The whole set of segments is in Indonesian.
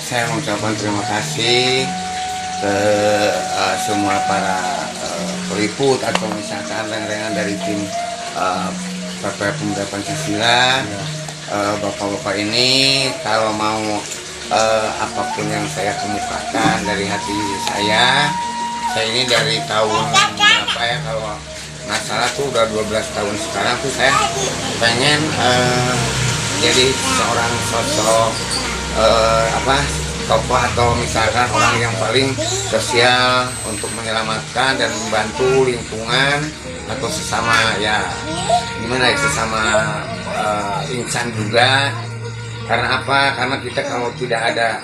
saya mengucapkan terima kasih ke semua para peliput atau misalkan rekan-rekan dari tim PP Pemuda Pancasila. Bapak-bapak ini kalau mau apapun yang saya kemukakan dari hati saya ini dari tahun berapa ya, kalau nggak salah tuh udah 12 tahun sekarang tuh saya pengen jadi seorang sosok tokoh atau misalkan orang yang paling sosial untuk menyelamatkan dan membantu lingkungan atau sesama gimana ya, sesama insan juga. Karena apa? Karena kita kalau tidak ada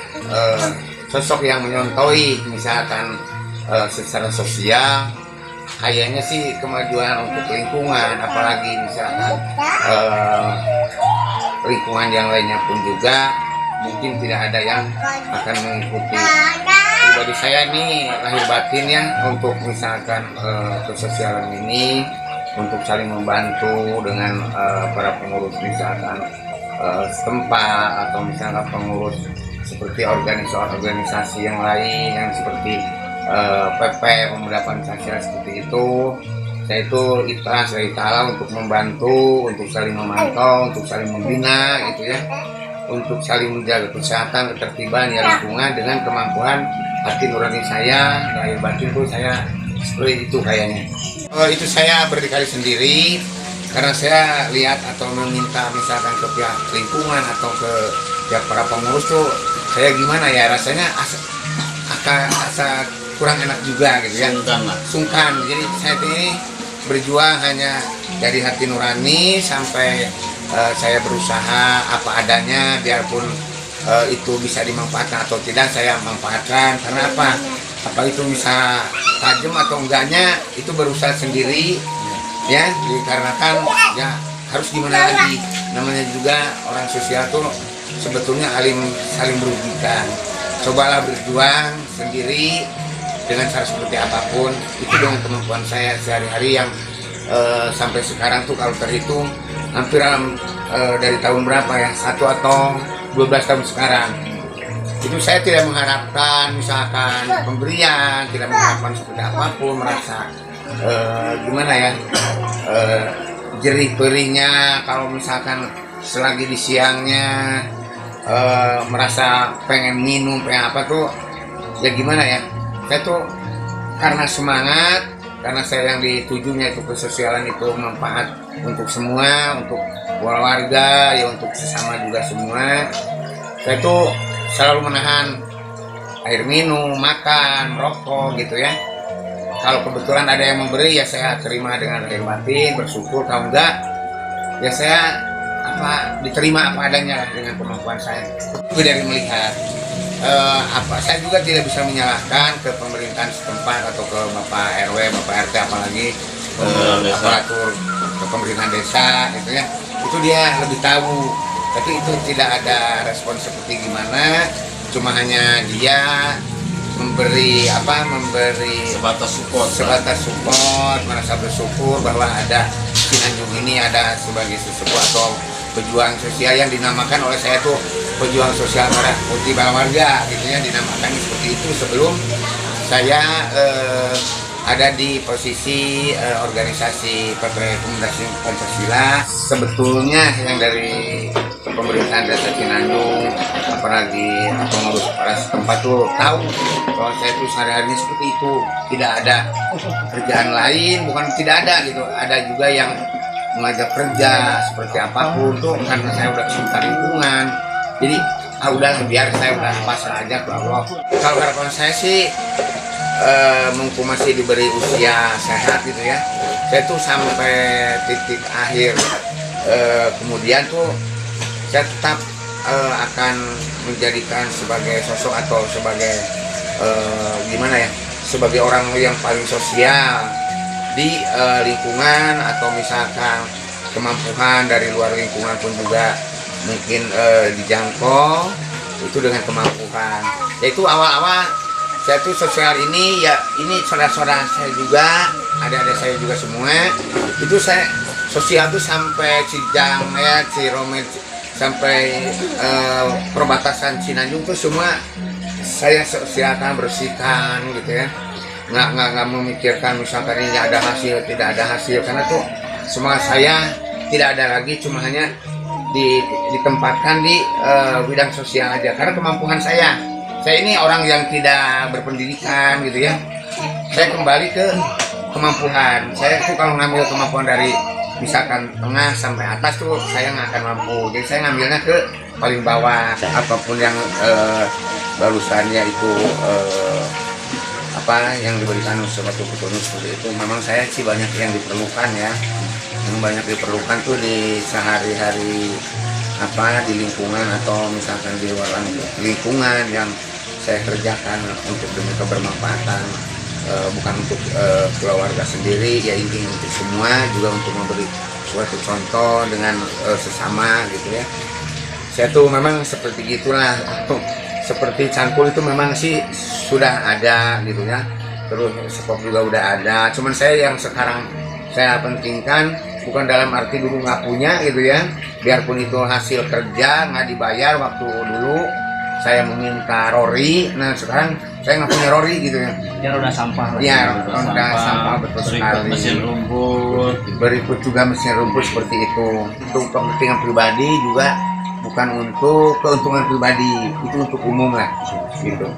sosok yang menyontoi misalkan secara sosial, kayaknya sih kemajuan untuk lingkungan, apalagi misalkan lingkungan yang lainnya pun juga mungkin tidak ada yang akan mengikuti. Pribadi saya ini lahir batin ya untuk misalkan kesosialan ini, untuk saling membantu dengan para pengurus misalkan setempat atau misalkan pengurus seperti organisasi yang lain yang seperti PP Pemuda Pancasila seperti itu. Saya itu ikhlas dari ta'ala untuk membantu, untuk saling memantau, untuk saling membina gitu ya, untuk saling menjaga kesehatan, ketertiban ya lingkungan dengan kemampuan hati nurani saya, lahir batin tuh saya seperti itu kayaknya. Itu saya berdikari sendiri karena saya lihat atau meminta misalkan ke pihak lingkungan atau ke pihak para pengurus tuh saya gimana ya, rasanya asa kurang enak juga gitu ya, sungkan. Jadi saya ini berjuang hanya dari hati nurani sampai saya berusaha apa adanya, biarpun itu bisa dimanfaatkan atau tidak saya manfaatkan. Karena apa itu bisa tajam atau enggaknya itu berusaha sendiri ya, dikarenakan ya harus gimana lagi, namanya juga orang sosial tuh sebetulnya saling merugikan. Cobalah berjuang sendiri dengan cara seperti apapun, itu dengan kemampuan saya sehari-hari yang sampai sekarang tuh kalau terhitung hampir dari tahun berapa ya, 1 atau 12 tahun sekarang, itu saya tidak mengharapkan misalkan pemberian, tidak mengharapkan seperti apapun, merasa gimana ya, jerih perihnya kalau misalkan selagi di siangnya merasa pengen minum, pengen apa tuh ya gimana ya, saya tuh karena semangat, karena saya yang ditujunya itu kesosialan itu manfaat untuk semua, untuk warga ya, untuk sesama juga semua. Saya tuh selalu menahan air minum, makan, merokok gitu ya. Kalau kebetulan ada yang memberi ya saya terima dengan lahir batin, bersyukur. Kalau enggak ya saya diterima apa adanya lah dengan kemampuan saya. Itu dari melihat saya juga tidak bisa menyalahkan ke pemerintahan setempat atau ke Bapak RW, Bapak RT, apalagi aparatur ke pemerintahan desa gitu ya. Itu dia lebih tahu, tapi itu tidak ada respon seperti gimana, cuma hanya dia memberi sebatas support, merasa bersyukur bahwa ada Cianjur ini ada sebagai sesepuh atau pejuang sosial yang dinamakan oleh saya tuh pejuang sosial merah putih bala warga gitu ya, dinamakan seperti itu sebelum saya ada di posisi organisasi PP Pemuda Pancasila. Sebetulnya yang dari pemerintahan desa Cianjur apalagi pengurus para setempat tuh tahu bahwa saya tuh sehari-hari seperti itu, tidak ada kerjaan lain, bukan tidak ada gitu, ada juga yang mengajak kerja seperti apapun tuh karena saya udah cinta lingkungan. Jadi udah biar saya udah pasrah aja ke Allah. Kalau harapan saya sih mumpung masih diberi usia sehat gitu ya, saya tuh sampai titik akhir kemudian tuh saya tetap akan menjadikan sebagai sosok atau sebagai gimana ya, sebagai orang yang paling sosial di lingkungan, atau misalkan kemampuan dari luar lingkungan pun juga mungkin dijangkau itu dengan kemampuan. Yaitu awal-awal saya tuh sosial ini ya, ini saudara-saudara saya juga, adik-adik saya juga semua, itu saya sosial tuh sampai Cijang ya, Ciromet, sampai perbatasan Cinanjung tuh semua saya sediakan, bersihkan gitu ya. Nggak memikirkan misalkan ini ada hasil, tidak ada hasil, karena tuh semua saya tidak ada lagi, cuma hanya ditempatkan di bidang sosial aja karena kemampuan saya ini orang yang tidak berpendidikan gitu ya. Saya kembali ke kemampuan saya tuh, kalau ngambil kemampuan dari misalkan tengah sampai atas tuh saya nggak akan mampu, jadi saya ngambilnya ke paling bawah. Apapun yang barusannya itu apa yang diberikan suatu petunjuk seperti itu, memang saya sih banyak yang diperlukan ya, yang banyak diperlukan tuh di sehari-hari apa di lingkungan atau misalkan di luar lingkungan yang saya kerjakan untuk demi kebermanfaatan, bukan untuk keluarga sendiri ya, intinya untuk semua, juga untuk memberi suatu contoh dengan sesama gitu ya. Saya tuh memang seperti gitulah, seperti cangkul itu memang sih sudah ada gitu ya, terus spot juga udah ada, cuman saya yang sekarang saya pentingkan bukan dalam arti dulu nggak punya gitu ya, biarpun itu hasil kerja nggak dibayar waktu dulu saya meminta rori, nah sekarang saya nggak punya rori gitu ya. Ya roda sampah lah. Ya roda sampah betul sekali. Mesin rumput. Berikut juga mesin rumput seperti itu. Untuk kepentingan pribadi juga, bukan untuk keuntungan pribadi, itu untuk umum lah gitu.